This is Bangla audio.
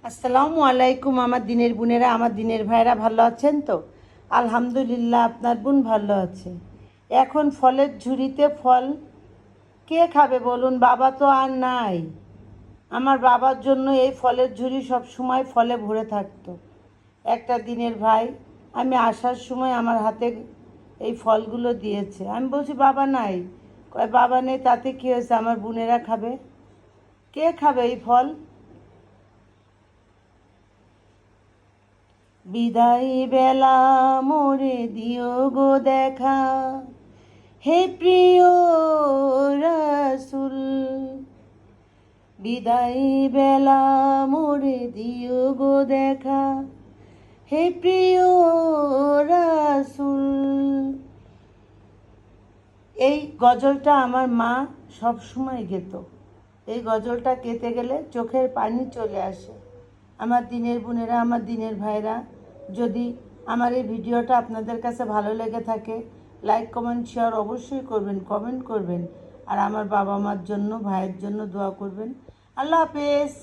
আসসালামু আলাইকুম। আমার দিনের বোনেরা, আমার দিনের ভাইরা ভালো আছেন তো? আলহামদুলিল্লাহ, আপনার বোন ভালো আছে। এখন ফলের ঝুড়িতে ফল কে খাবে বলুন? বাবা তো আর নাই। আমার বাবার জন্য এই ফলের ঝুড়ি সব সময় ফলে ভরে থাকতো। একটা দিনের ভাই আমি আসার সময় আমার হাতে এই ফলগুলো দিয়েছে। আমি বলছি বাবা নাই। কয় বাবা নেই তাতে কী হয়েছে, আমার বোনেরা খাবে। কে খাবে এই ফল? বিদায় বেলা মোরে দিও গো দেখা, হে প্রিয় রাসূল। বিদায় বেলা মোরে দিও গো দেখা, হে প্রিয় রাসূল। এই গজলটা আমার মা সব সময় গেতো। এই গজলটা গেতে গেলে চোখের পানি চলে আসে। আমার দিনের বোনেরা, আমার দিনের ভাইরা, যদি আমার এই ভিডিওটা আপনাদের কাছে ভালো লেগে থাকে, লাইক কমেন্ট শেয়ার অবশ্যই করবেন, কমেন্ট করবেন। আর আমার বাবা মার জন্য, ভাইয়ের জন্য দোয়া করবেন। আল্লাহ হাফেজ।